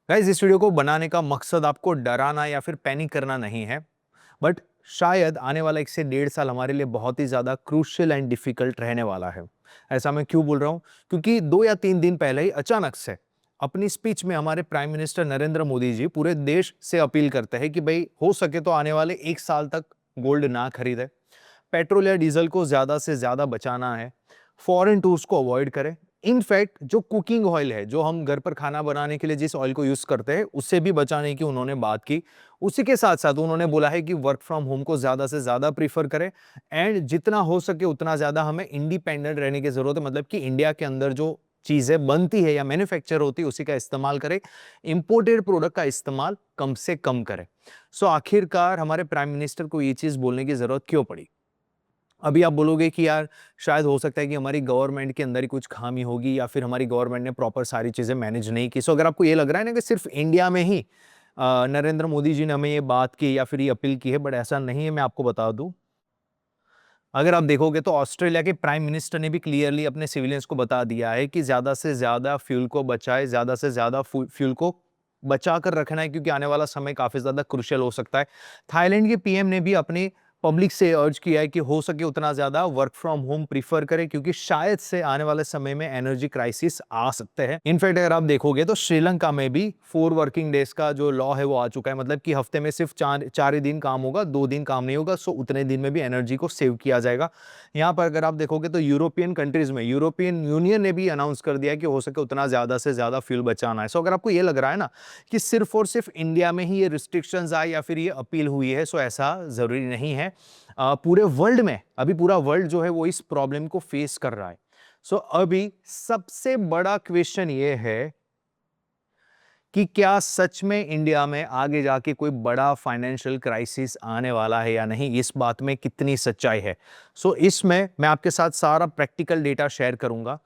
Guys, इस video को बनाने का मकसद आपको डराना या फिर पैनिक करना नहीं है, बट शायद आने वाला 1 से 1.5 साल हमारे लिए बहुत ही ज्यादा क्रूशियल एंड डिफिकल्ट रहने वाला है। ऐसा मैं क्यों बोल रहा हूं? क्योंकि 2 या 3 दिन पहले ही अचानक से अपनी स्पीच में हमारे प्राइम मिनिस्टर नरेंद्र मोदी जी पूरे देश से अपील करते हैं कि भाई हो सके तो आने वाले 1 साल तक गोल्ड ना खरीदे, पेट्रोल या डीजल को ज्यादा से ज्यादा बचाना है, फॉरेन टूर्स को अवॉइड करें। इनफैक्ट जो कुकिंग ऑयल है, जो हम घर पर खाना बनाने के लिए जिस ऑयल को यूज करते हैं, उससे भी बचाने की उन्होंने बात की। उसी के साथ साथ उन्होंने बोला है कि वर्क फ्रॉम होम को ज्यादा से ज्यादा प्रीफर करें एंड जितना हो सके उतना ज्यादा हमें इंडिपेंडेंट रहने की जरूरत है। मतलब कि इंडिया के अंदर जो चीजें बनती है या मैन्युफैक्चर होती है उसी का इस्तेमाल करें, इंपोर्टेड प्रोडक्ट का इस्तेमाल कम से कम करें। सो आखिरकार हमारे प्राइम मिनिस्टर को ये चीज बोलने की जरूरत क्यों पड़ी? अभी आप बोलोगे कि यार शायद हो सकता है कि हमारी गवर्नमेंट के अंदर ही कुछ खामी होगी या फिर हमारी गवर्नमेंट ने प्रॉपर सारी चीजें मैनेज नहीं की। सो अगर आपको ये लग रहा है ना कि सिर्फ इंडिया में ही नरेंद्र मोदी जी ने हमें ये बात की या फिर ये अपील की है, बट ऐसा नहीं है। मैं आपको बता दूं, अगर आप देखोगे तो ऑस्ट्रेलिया के प्राइम मिनिस्टर ने भी क्लियरली अपने सिविलियंस को बता दिया है कि ज्यादा से ज्यादा फ्यूल को बचाए, ज्यादा से ज्यादा फ्यूल को बचा कर रखना है, क्योंकि आने वाला समय काफी ज्यादा क्रुशियल हो सकता है। थाईलैंड के पीएम ने भी अपने पब्लिक से अर्ज किया है कि हो सके उतना ज्यादा वर्क फ्रॉम होम प्रीफर करें, क्योंकि शायद से आने वाले समय में एनर्जी क्राइसिस आ सकते हैं। इनफैक्ट अगर आप देखोगे तो श्रीलंका में भी 4 वर्किंग डेज का जो लॉ है वो आ चुका है। मतलब कि हफ्ते में सिर्फ चार ही दिन काम होगा, 2 दिन काम नहीं होगा। सो उतने दिन में भी एनर्जी को सेव किया जाएगा। यहाँ पर अगर आप देखोगे तो यूरोपियन कंट्रीज में यूरोपियन यूनियन ने भी अनाउंस कर दिया है कि हो सके उतना ज्यादा से ज्यादा फ्यूल बचाना है। सो अगर आपको ये लग रहा है ना कि सिर्फ और सिर्फ इंडिया में ही ये रिस्ट्रिक्शंस आए या फिर ये अपील हुई है, सो ऐसा जरूरी नहीं है। पूरे वर्ल्ड में अभी पूरा वर्ल्ड जो है वो इस प्रॉब्लम को फेस कर रहा है। सो अभी सबसे बड़ा क्वेश्चन ये है कि क्या सच में इंडिया में आगे जाके कोई बड़ा फाइनेंशियल क्राइसिस आने वाला है या नहीं, इस बात में कितनी सच्चाई है। सो इसमें मैं आपके साथ सारा प्रैक्टिकल डेटा शेयर करूंगा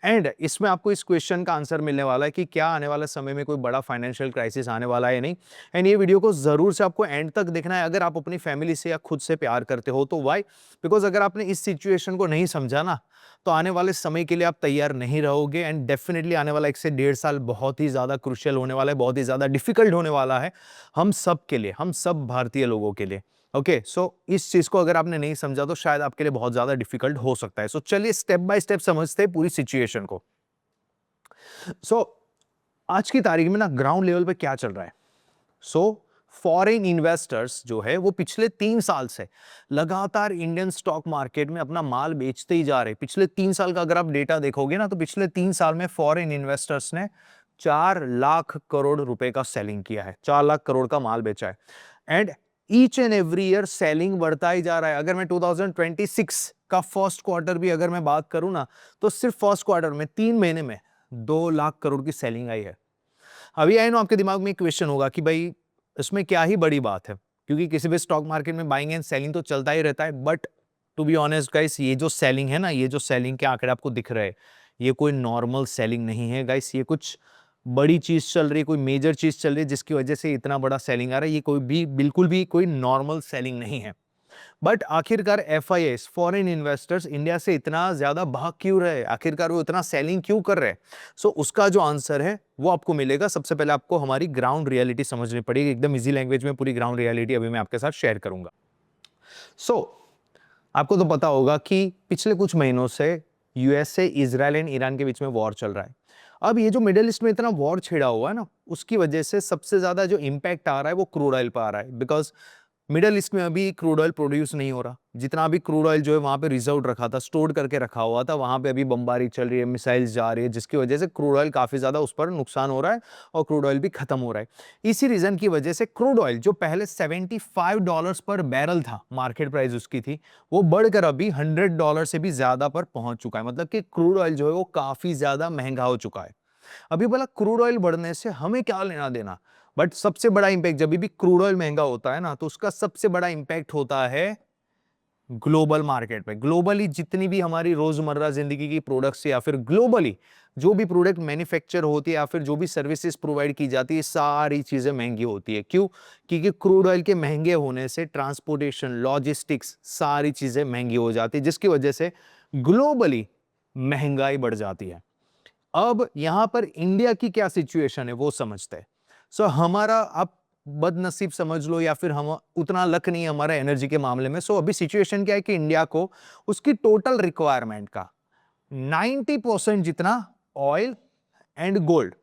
एंड इसमें आपको इस क्वेश्चन का आंसर मिलने वाला है कि क्या आने वाले समय में कोई बड़ा फाइनेंशियल क्राइसिस आने वाला है या नहीं। एंड ये वीडियो को जरूर से आपको एंड तक देखना है अगर आप अपनी फैमिली से या खुद से प्यार करते हो तो। वाई? बिकॉज अगर आपने इस सिचुएशन को नहीं समझा ना, तो आने वाले समय के लिए आप तैयार नहीं रहोगे एंड डेफिनेटली आने वाला 1 से 1.5 साल बहुत ही ज्यादा क्रुशियल होने वाला है, बहुत ही ज्यादा डिफिकल्ट होने वाला है हम सब के लिए, हम सब भारतीय लोगों के लिए। ओके, सो इस चीज को अगर आपने नहीं समझा तो शायद आपके लिए बहुत ज्यादा डिफिकल्ट हो सकता है। सो चलिए स्टेप बाय स्टेप समझते हैं पूरी सिचुएशन को। सो आज की तारीख में ना ग्राउंड लेवल पे क्या चल रहा है? सो फॉरेन इन्वेस्टर्स जो है वो पिछले 3 साल से लगातार इंडियन स्टॉक मार्केट में अपना माल बेचते ही जा रहे हैं। पिछले 3 साल का अगर आप डेटा देखोगे ना, तो पिछले 3 साल में फॉरेन इन्वेस्टर्स ने 4 लाख करोड़ रुपए का सेलिंग किया है, 4 लाख करोड़ का माल बेचा है। And each and every year selling बढ़ता ही जा रहा है। अगर मैं 2026 का फर्स्ट क्वार्टर भी अगर मैं बात करूं ना, तो सिर्फ फर्स्ट क्वार्टर में 3 महीने में 2 लाख करोड़ की सेलिंग आई है। अभी आई नो आपके दिमाग में क्वेश्चन होगा कि भाई इसमें क्या ही बड़ी बात है, क्योंकि किसी भी स्टॉक मार्केट में बाइंग एंड सेलिंग तो चलता ही रहता है। But to be honest guys, ये जो सेलिंग है ना, ये जो सेलिंग के आंकड़े आपको दिख रहे हैं, ये कोई नॉर्मल सेलिंग नहीं है गाइस। ये कुछ बड़ी चीज चल रही है, कोई मेजर चीज चल रही है जिसकी वजह से इतना बड़ा सेलिंग आ रहा है। ये कोई भी बिल्कुल भी कोई नॉर्मल सेलिंग नहीं है। बट आखिरकार एफआईएस फॉरेन इन्वेस्टर्स इंडिया से इतना ज्यादा भाग क्यों रहे, आखिरकार वो इतना सेलिंग क्यों कर रहे हैं? सो उसका जो आंसर है वो आपको मिलेगा। सबसे पहले आपको हमारी ग्राउंड रियलिटी समझनी पड़ेगी, एकदम इजी लैंग्वेज में पूरी ग्राउंड रियलिटी अभी मैं आपके साथ शेयर करूंगा। सो आपको तो पता होगा कि पिछले कुछ महीनों से यूएसए, इजराइल एंड ईरान के बीच में वॉर चल रहा है। अब ये जो मिडिल ईस्ट में इतना वॉर छिड़ा हुआ है ना, उसकी वजह से सबसे ज्यादा जो इंपैक्ट आ रहा है वो क्रूड ऑयल पर आ रहा है। बिकॉज मिडल ईस्ट में अभी क्रूड ऑयल प्रोड्यूस नहीं हो रहा। जितना भी क्रूड ऑयल जो है वहां पे रिजर्व रखा था, स्टोर करके रखा हुआ था, वहां पे अभी बमबारी चल रही है, मिसाइल्स जा रही है, जिसकी वजह से क्रूड ऑयल काफी ज्यादा उस पर नुकसान हो रहा है और क्रूड ऑयल भी खत्म हो रहा है। इसी रीजन की वजह से क्रूड ऑयल जो पहले $75 पर बैरल था, मार्केट प्राइस उसकी थी, वो बढ़कर अभी $100 से भी ज्यादा पर पहुंच चुका है। मतलब कि क्रूड ऑयल जो है वो काफी ज्यादा महंगा हो चुका है। अभी बोला क्रूड ऑयल बढ़ने से हमें क्या लेना देना, बट सबसे बड़ा इंपैक्ट जब भी क्रूड ऑयल महंगा होता है ना, तो उसका सबसे बड़ा इंपैक्ट होता है ग्लोबल मार्केट पे। ग्लोबली जितनी भी हमारी रोजमर्रा जिंदगी की प्रोडक्ट्स या फिर ग्लोबली जो भी प्रोडक्ट मैन्युफैक्चर होती है या फिर जो भी सर्विसेज प्रोवाइड की जाती है, सारी चीजें महंगी होती है। क्यों? क्योंकि क्रूड ऑयल के महंगे होने से ट्रांसपोर्टेशन, लॉजिस्टिक्स, सारी चीजें महंगी हो जाती है, जिसकी वजह से ग्लोबली महंगाई बढ़ जाती है। अब यहां पर इंडिया की क्या सिचुएशन है वो समझते हैं। सो हमारा आप बदनसीब समझ लो या फिर हम उतना लक नहीं है हमारा एनर्जी के मामले में। सो अभी सिचुएशन क्या है कि इंडिया को उसकी टोटल रिक्वायरमेंट का 90% जितना ऑयल एंड गोल्ड,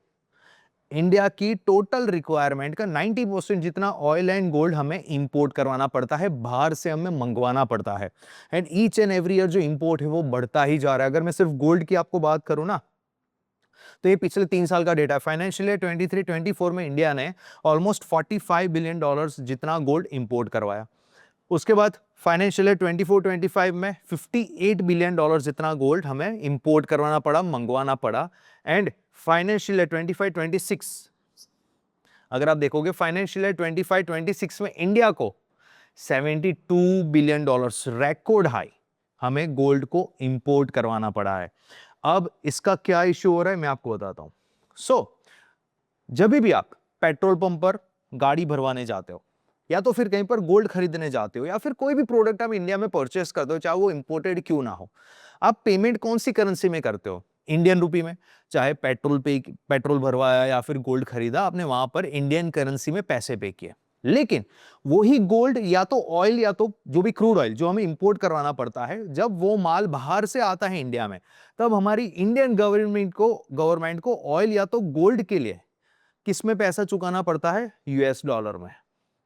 इंडिया की टोटल रिक्वायरमेंट का 90% जितना ऑयल एंड गोल्ड हमें इंपोर्ट करवाना पड़ता है, बाहर से हमें मंगवाना पड़ता है। And each and every year जो इंपोर्ट है वो बढ़ता ही जा रहा है। अगर मैं सिर्फ गोल्ड की आपको बात करूं ना, तो ये पिछले 3 साल का डेटा है। फाइनेंशियल ईयर 23-24 में इंडिया ने ऑलमोस्ट $45 बिलियन जितना गोल्ड इंपोर्ट करवाया। उसके बाद फाइनेंशियल ईयर 24-25 में $58 बिलियन जितना गोल्ड हमें इंपोर्ट करवाना पड़ा, मंगवाना पड़ा। एंड फाइनेंशियल ईयर 25-26 अगर आप देखोगे, फाइनेंशियल ईयर 25-26 में इंडिया को $72 बिलियन रिकॉर्ड हाई हमें गोल्ड को इंपोर्ट करवाना पड़ा है। अब इसका क्या इश्यू हो रहा है मैं आपको बताता हूं। जब भी आप पेट्रोल पंप पर गाड़ी भरवाने जाते हो या तो फिर कहीं पर गोल्ड खरीदने जाते हो या फिर कोई भी प्रोडक्ट आप इंडिया में परचेस करते हो, चाहे वो इंपोर्टेड क्यों ना हो, आप पेमेंट कौन सी करेंसी में करते हो? इंडियन रुपी में। चाहे पेट्रोल भरवाया या फिर गोल्ड खरीदा, आपने वहां पर इंडियन करेंसी में पैसे पे किए। लेकिन वही गोल्ड या तो ऑयल या तो जो भी क्रूड ऑयल जो हमें इंपोर्ट करवाना पड़ता है, जब वो माल बाहर से आता है इंडिया में, तब हमारी इंडियन गवर्नमेंट को ऑयल या तो गोल्ड के लिए किस में पैसा चुकाना पड़ता है? यूएस डॉलर में।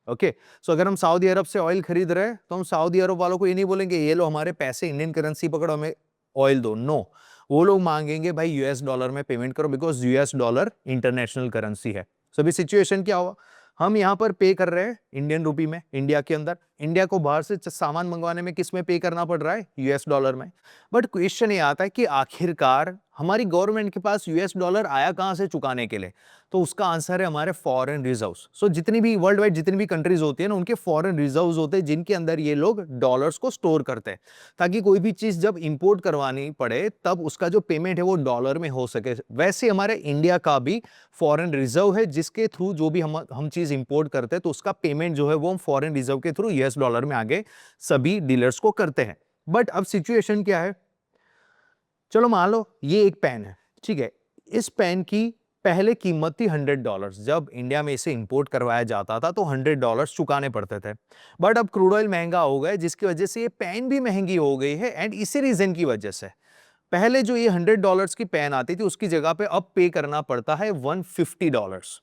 ओके, सो अगर हम सऊदी अरब से ऑयल खरीद रहे हैं तो हम सऊदी अरब वालों को ये नहीं बोलेंगे ये लो हमारे पैसे इंडियन करेंसी पकड़ो हमें ऑयल दो। नो, वो लोग मांगेंगे भाई यूएस डॉलर में पेमेंट करो, because US dollar international currency है। सो अभी सिचुएशन क्या हुआ, हम यहां पर पे कर रहे हैं इंडियन रुपी में इंडिया के अंदर, इंडिया को बाहर से सामान मंगवाने में किस में पे करना पड़ रहा है? यूएस डॉलर में। बट क्वेश्चन ये आता है कि आखिरकार हमारी गवर्नमेंट के पास यूएस डॉलर आया कहां से चुकाने के लिए? तो उसका आंसर है हमारे फॉरेन रिजर्व्स। सो जितनी भी वर्ल्ड वाइड जितनी भी कंट्रीज होती है ना, उनके फॉरेन रिजर्व्स होते हैं जिनके अंदर ये लोग डॉलर्स को स्टोर करते हैं, ताकि कोई भी चीज जब इंपोर्ट करवानी पड़े तब उसका जो पेमेंट है वो डॉलर में हो सके। वैसे हमारे इंडिया का भी फॉरेन रिजर्व है जिसके थ्रू जो भी हम चीज इंपोर्ट करते हैं तो उसका पेमेंट जो है वो हम फॉरेन रिजर्व के थ्रू यूएस डॉलर में आगे सभी डीलर्स को करते हैं। बट अब सिचुएशन क्या है, चलो मान लो ये एक पेन है, ठीक है, इस पेन की पहले कीमत थी $100। जब इंडिया में इसे इंपोर्ट करवाया जाता था तो $100 चुकाने पड़ते थे। बट अब क्रूड ऑयल महंगा हो गया जिसकी वजह से ये पेन भी महंगी हो गई है। एंड इसी रीजन की वजह से पहले जो ये $100 की पेन आती थी उसकी जगह पे अब पे करना पड़ता है $150।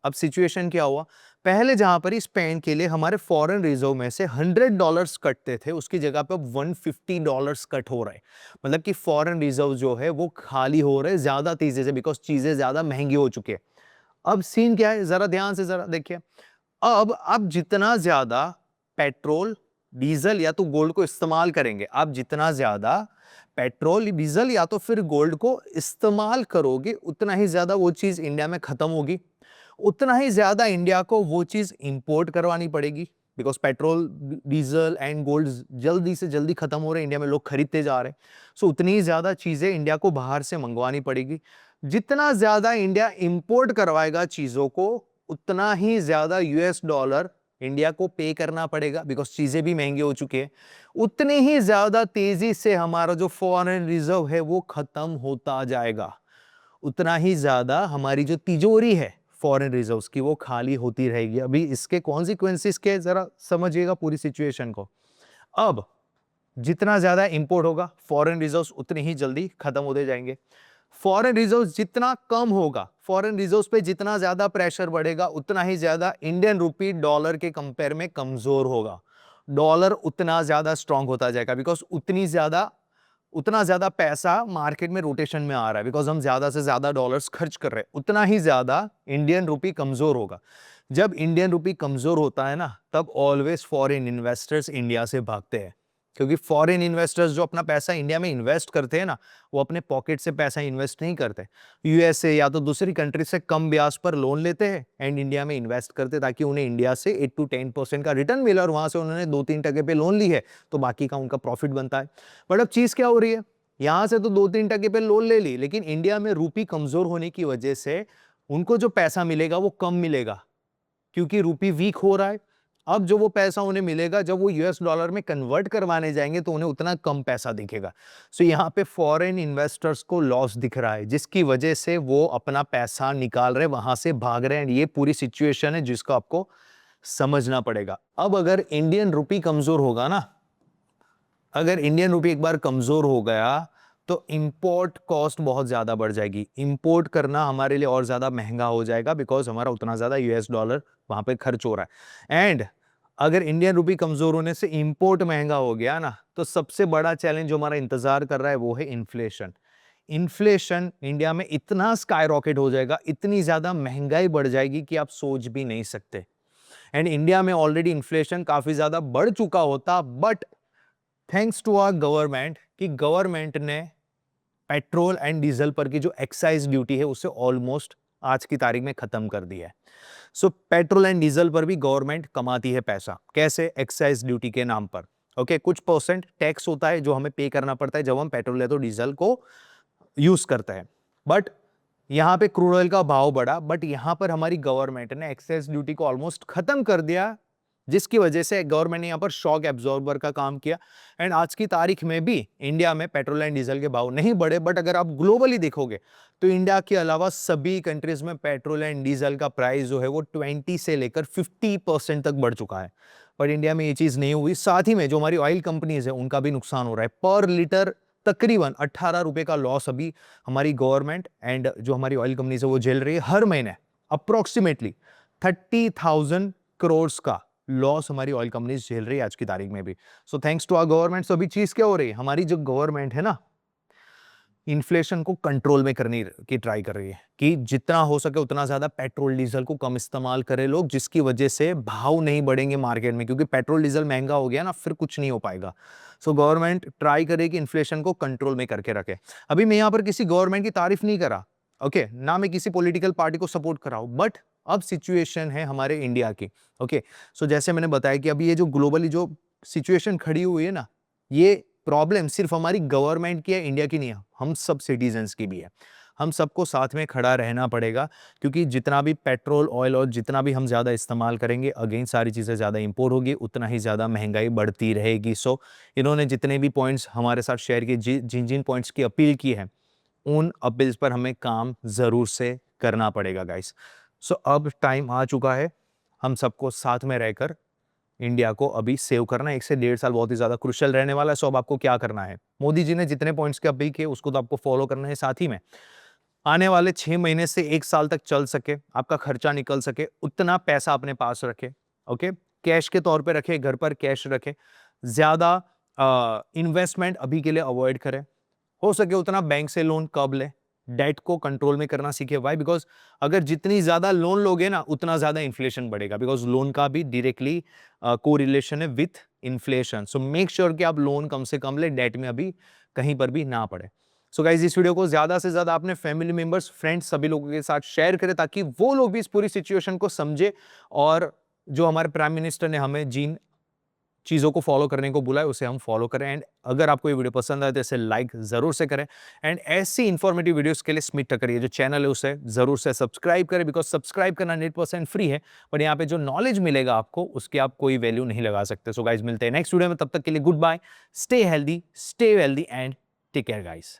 अब सिचुएशन क्या हुआ, पहले जहां पर इस पेन के लिए हमारे फॉरेन रिजर्व में से $100 कटते थे उसकी जगह पे अब $150 कट हो रहे हैं। मतलब कि फॉरेन रिजर्व जो है वो खाली हो रहे ज्यादा तेजी से, बिकॉज चीजें ज्यादा महंगी हो चुकी है। अब सीन क्या है, जरा ध्यान से जरा देखिए। अब आप जितना ज्यादा पेट्रोल डीजल या तो गोल्ड को इस्तेमाल करेंगे, आप जितना ज्यादा पेट्रोल डीजल या तो फिर गोल्ड को इस्तेमाल करोगे, उतना ही ज्यादा वो चीज इंडिया में खत्म होगी, उतना ही ज्यादा इंडिया को वो चीज इंपोर्ट करवानी पड़ेगी। Because petrol diesel and gold जल्दी से जल्दी खत्म हो रहे हैं, इंडिया में लोग खरीदते जा रहे हैं। सो उतनी ही ज्यादा चीजें इंडिया को बाहर से मंगवानी पड़ेगी। जितना ज्यादा इंडिया इंपोर्ट करवाएगा चीजों को, उतना ही ज्यादा यूएस डॉलर इंडिया को पे करना पड़ेगा, बिकॉज चीजें भी महंगी हो चुकी है। उतनी ही ज्यादा तेजी से हमारा जो फॉरेन रिजर्व है वो खत्म होता जाएगा, उतना ही ज्यादा हमारी जो तिजोरी है फॉरेन रिजर्व्स की वो खाली होती रहेगी। अभी इसके कॉन्सिक्वेंसेस के जरा समझिएगा पूरी सिचुएशन को। अब जितना ज्यादा इंपोर्ट होगा फॉरेन रिजर्व्स उतने ही जल्दी खत्म होते जाएंगे। फॉरेन रिजर्व्स जितना कम होगा, फॉरेन रिजर्व्स पे जितना ज्यादा प्रेशर बढ़ेगा, उतना ही ज्यादा इंडियन रुपी डॉलर के कंपेयर में कमजोर होगा। डॉलर उतना ज्यादा स्ट्रांग होता जाएगा, बिकॉज उतना ज्यादा पैसा मार्केट में रोटेशन में आ रहा है, बिकॉज हम ज्यादा से ज्यादा डॉलर्स खर्च कर रहे हैं, उतना ही ज्यादा इंडियन रुपी कमजोर होगा। जब इंडियन रुपी कमजोर होता है ना, तब ऑलवेज फॉरेन इन्वेस्टर्स इंडिया से भागते हैं, क्योंकि फॉरेन इन्वेस्टर्स जो अपना पैसा इंडिया में इन्वेस्ट करते हैं ना, वो अपने पॉकेट से पैसा इन्वेस्ट नहीं करते, यूएसए या तो दूसरी कंट्री से कम ब्याज पर लोन लेते हैं एंड इंडिया में इन्वेस्ट करते, ताकि उन्हें इंडिया से 8 to 10% का रिटर्न मिले, और वहां से उन्होंने 2-3% पे लोन ली है तो बाकी का उनका प्रॉफिट बनता है। बट अब चीज क्या हो रही है, यहां से तो 2-3% पे लोन ले ली, लेकिन इंडिया में रूपी कमजोर होने की वजह से उनको जो पैसा मिलेगा वो कम मिलेगा, क्योंकि रूपी वीक हो रहा है। अब जो वो पैसा उन्हें मिलेगा जब वो यूएस डॉलर में कन्वर्ट करवाने जाएंगे तो उन्हें उतना कम पैसा दिखेगा। सो यहाँ पे फॉरेन इन्वेस्टर्स को लॉस दिख रहा है, जिसकी वजह से वो अपना पैसा निकाल रहे, वहां से भाग रहे हैं। ये पूरी सिचुएशन है जिसको आपको समझना पड़ेगा। अब अगर इंडियन रुपी कमजोर होगा ना, अगर इंडियन रुपी एक बार कमजोर हो गया तो इंपोर्ट कॉस्ट बहुत ज्यादा बढ़ जाएगी। इंपोर्ट करना हमारे लिए और ज्यादा महंगा हो जाएगा बिकॉज हमारा उतना ज्यादा यूएस डॉलर वहां पे खर्च हो रहा है। एंड अगर इंडियन रुपी कमजोर होने से इंपोर्ट महंगा हो गया ना, तो सबसे बड़ा चैलेंज जो हमारा इंतजार कर रहा है वो है इन्फ्लेशन। इन्फ्लेशन इंडिया में इतना स्काई रॉकेट हो जाएगा, इतनी ज्यादा महंगाई बढ़ जाएगी कि आप सोच भी नहीं सकते। एंड इंडिया में ऑलरेडी इन्फ्लेशन काफी ज्यादा बढ़ चुका होता, but thanks to our government कि गवर्नमेंट ने पेट्रोल एंड डीजल पर की जो एक्साइज ड्यूटी है उसे ऑलमोस्ट आज की तारीख में खत्म कर दिया है। सो पेट्रोल एंड डीजल पर भी गवर्नमेंट कमाती है पैसा। कैसे? एक्साइज ड्यूटी के नाम पर। ओके, कुछ परसेंट टैक्स होता है जो हमें पे करना पड़ता है जब हम पेट्रोल या तो डीजल को यूज करते हैं। बट यहां पे क्रूड ऑयल का भाव बढ़ा, बट यहां पर हमारी गवर्नमेंट ने एक्साइज ड्यूटी को ऑलमोस्ट खत्म कर दिया, जिसकी वजह से गवर्नमेंट ने यहां पर शॉक एब्जॉर्बर का काम किया। एंड आज की तारीख में भी इंडिया में पेट्रोल एंड डीजल के भाव नहीं बढ़े, बट अगर आप ग्लोबली देखोगे तो इंडिया के अलावा सभी कंट्रीज में पेट्रोल एंड डीजल का प्राइस जो है वो 20 से लेकर 50% तक बढ़ चुका है। पर इंडिया में ये चीज नहीं हुई। साथ ही में जो हमारी ऑयल कंपनीज है उनका भी नुकसान हो रहा है। पर लीटर तकरीबन 18 रुपए का लॉस अभी हमारी गवर्नमेंट एंड जो हमारी ऑयल कंपनीज है वो झेल रही है। हर महीने अप्रोक्सीमेटली 30,000 करोड़ का लॉस हमारी ऑयल कंपनीज झेल रही है आज की तारीख में भी। So thanks to our government. So अभी चीज क्या हो रही है, हमारी जो गवर्नमेंट है ना, इन्फ्लेशन को कंट्रोल में करने की ट्राई कर रही है कि जितना हो सके उतना ज्यादा पेट्रोल डीजल को कम इस्तेमाल करें लोग, जिसकी वजह से भाव नहीं बढ़ेंगे मार्केट में, क्योंकि पेट्रोल डीजल महंगा हो गया ना फिर कुछ नहीं हो पाएगा। सो गवर्नमेंट ट्राई करे कि इन्फ्लेशन को कंट्रोल में करके रखे। अभी मैं यहां पर किसी गवर्नमेंट की तारीफ नहीं करा, ओके, ना मैं किसी पॉलिटिकल पार्टी को सपोर्ट कर रहा हूं, बट अब सिचुएशन है हमारे इंडिया की। ओके, सो जैसे मैंने बताया कि अभी ये जो ग्लोबली जो सिचुएशन खड़ी हुई है ना, ये प्रॉब्लम सिर्फ हमारी गवर्नमेंट की है, इंडिया की नहीं है, हम सब सिटीजन्स की भी है। हम सबको साथ में खड़ा रहना पड़ेगा, क्योंकि जितना भी पेट्रोल ऑयल और जितना भी हम ज़्यादा इस्तेमाल करेंगे, अगेन सारी चीज़ें ज़्यादा इंपोर्ट होगी, उतना ही ज़्यादा महंगाई बढ़ती रहेगी। सो इन्होंने जितने भी पॉइंट्स हमारे साथ शेयर किए, जिन जिन पॉइंट्स की अपील की है, उन अपील्स पर हमें काम ज़रूर से करना पड़ेगा गाइस। सो अब टाइम आ चुका है हम सबको साथ में रहकर इंडिया को अभी सेव करना है। 1 से 1.5 साल बहुत ही ज्यादा क्रुशियल रहने वाला है। सो अब आपको क्या करना है, मोदी जी ने जितने पॉइंट्स के अपील किए उसको तो आपको फॉलो करना है। साथ ही में आने वाले 6 महीने से 1 साल तक चल सके, आपका खर्चा निकल सके, उतना पैसा अपने पास रखे। ओके, कैश के तौर पे रखे, घर पर कैश रखे। ज्यादा इन्वेस्टमेंट अभी के लिए अवॉइड करें। हो सके उतना बैंक से लोन कब ले, डेट को कंट्रोल में करना सीखे। वाई? बिकॉज अगर जितनी ज्यादा लोन लोगे ना उतना ज्यादा इन्फ्लेशन बढ़ेगा, बिकॉज लोन का भी डायरेक्टली कोरिलेशन है with inflation. So make sure कि आप लोन कम से कम ले, डेट में अभी कहीं पर भी ना पड़े। सो गाइज, इस वीडियो को ज्यादा से ज्यादा अपने फैमिली मेंबर्स, फ्रेंड्स, सभी लोगों के साथ शेयर करें ताकि वो लोग भी इस पूरी सिचुएशन को समझे और जो हमारे प्राइम मिनिस्टर ने हमें जिन चीज़ों को फॉलो करने को बोला है उसे हम फॉलो करें। एंड अगर आपको ये वीडियो पसंद आए तो इसे लाइक जरूर से करें। एंड ऐसी इंफॉर्मेटिव वीडियोस के लिए स्मिथ टक्कर ये जो चैनल है उसे जरूर से सब्सक्राइब करें, बिकॉज सब्सक्राइब करना 100% फ्री है, बट यहाँ पे जो नॉलेज मिलेगा आपको उसकी आप कोई वैल्यू नहीं लगा सकते। सो गाइज, मिलते हैं नेक्स्ट वीडियो में, तब तक के लिए good bye, stay healthy, stay wealthy and take care guys.